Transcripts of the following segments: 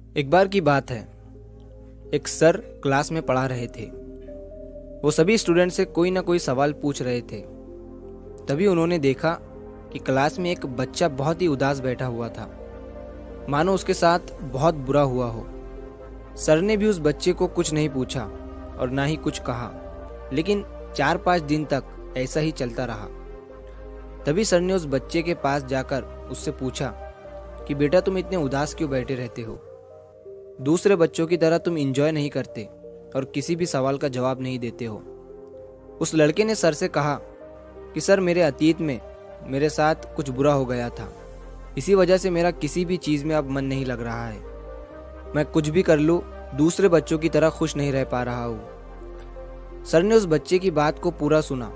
एक बार की बात है, एक सर क्लास में पढ़ा रहे थे। वो सभी स्टूडेंट से कोई ना कोई सवाल पूछ रहे थे। तभी उन्होंने देखा कि क्लास में एक बच्चा बहुत ही उदास बैठा हुआ था, मानो उसके साथ बहुत बुरा हुआ हो। सर ने भी उस बच्चे को कुछ नहीं पूछा और ना ही कुछ कहा, लेकिन 4-5 दिन तक ऐसा ही चलता रहा। तभी सर ने उस बच्चे के पास जाकर उससे पूछा कि बेटा, तुम इतने उदास क्यों बैठे रहते हो? दूसरे बच्चों की तरह तुम एंजॉय नहीं करते और किसी भी सवाल का जवाब नहीं देते हो। उस लड़के ने सर से कहा कि सर, मेरे अतीत में मेरे साथ कुछ बुरा हो गया था। इसी वजह से मेरा किसी भी चीज़ में अब मन नहीं लग रहा है। मैं कुछ भी कर लूँ, दूसरे बच्चों की तरह खुश नहीं रह पा रहा हूँ। सर ने उस बच्चे की बात को पूरा सुना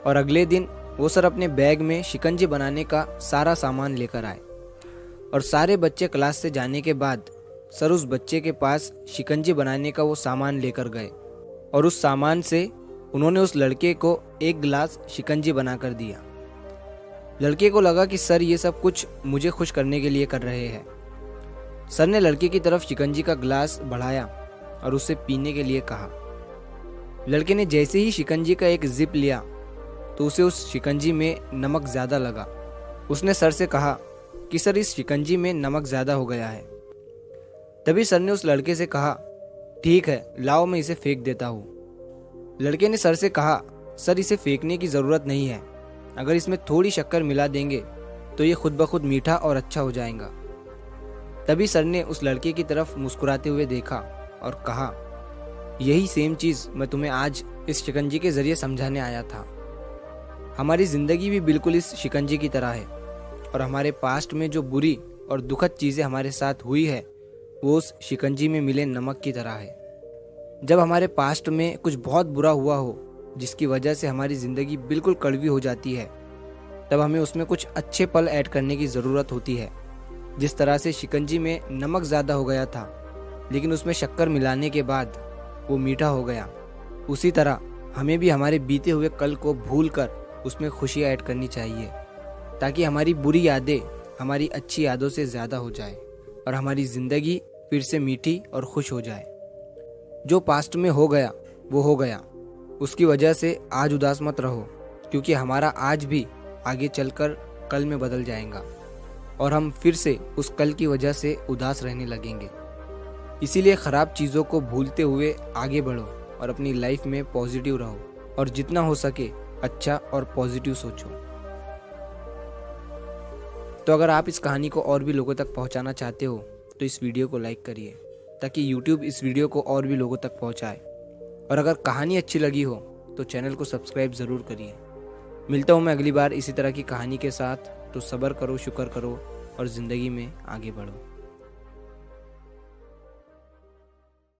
और अगले दिन वो सर अपने बैग में शिकंजी बनाने का सारा सामान लेकर आए। और सारे बच्चे क्लास से जाने के बाद सर उस बच्चे के पास शिकंजी बनाने का वो सामान लेकर गए और उस सामान से उन्होंने उस लड़के को एक गिलास शिकंजी बनाकर दिया। लड़के को लगा कि सर ये सब कुछ मुझे खुश करने के लिए कर रहे हैं। सर ने लड़के की तरफ शिकंजी का गिलास बढ़ाया और उससे पीने के लिए कहा। लड़के ने जैसे ही शिकंजी का एक जिप लिया तो उसे उस शिकंजी में नमक ज़्यादा लगा। उसने सर से कहा कि सर, इस शिकंजी में नमक ज़्यादा हो गया है। तभी सर ने उस लड़के से कहा, ठीक है, लाओ मैं इसे फेंक देता हूँ। लड़के ने सर से कहा, सर, इसे फेंकने की ज़रूरत नहीं है। अगर इसमें थोड़ी शक्कर मिला देंगे तो ये खुद ब खुद मीठा और अच्छा हो जाएगा। तभी सर ने उस लड़के की तरफ मुस्कुराते हुए देखा और कहा, यही सेम चीज़ मैं तुम्हें आज इस शिकंजी के ज़रिए समझाने आया था। हमारी ज़िंदगी भी बिल्कुल इस शिकंजी की तरह है और हमारे पास्ट में जो बुरी और दुखद चीज़ें हमारे साथ हुई है वो उस शिकंजी में मिले नमक की तरह है। जब हमारे पास्ट में कुछ बहुत बुरा हुआ हो जिसकी वजह से हमारी ज़िंदगी बिल्कुल कड़वी हो जाती है, तब हमें उसमें कुछ अच्छे पल ऐड करने की ज़रूरत होती है। जिस तरह से शिकंजी में नमक ज़्यादा हो गया था लेकिन उसमें शक्कर मिलाने के बाद वो मीठा हो गया, उसी तरह हमें भी हमारे बीते हुए कल को भूल कर उसमें खुशियाँ ऐड करनी चाहिए, ताकि हमारी बुरी यादें हमारी अच्छी यादों से ज़्यादा हो जाए और हमारी ज़िंदगी फिर से मीठी और खुश हो जाए। जो पास्ट में हो गया वो हो गया, उसकी वजह से आज उदास मत रहो, क्योंकि हमारा आज भी आगे चलकर कल में बदल जाएगा और हम फिर से उस कल की वजह से उदास रहने लगेंगे। इसीलिए ख़राब चीज़ों को भूलते हुए आगे बढ़ो और अपनी लाइफ में पॉजिटिव रहो और जितना हो सके अच्छा और पॉजिटिव सोचो। तो अगर आप इस कहानी को और भी लोगों तक पहुंचाना चाहते हो तो इस वीडियो को लाइक करिए, ताकि YouTube इस वीडियो को और भी लोगों तक पहुंचाए। और अगर कहानी अच्छी लगी हो तो चैनल को सब्सक्राइब ज़रूर करिए। मिलता हूँ मैं अगली बार इसी तरह की कहानी के साथ। तो सब्र करो, शुक्र करो और ज़िंदगी में आगे बढ़ो।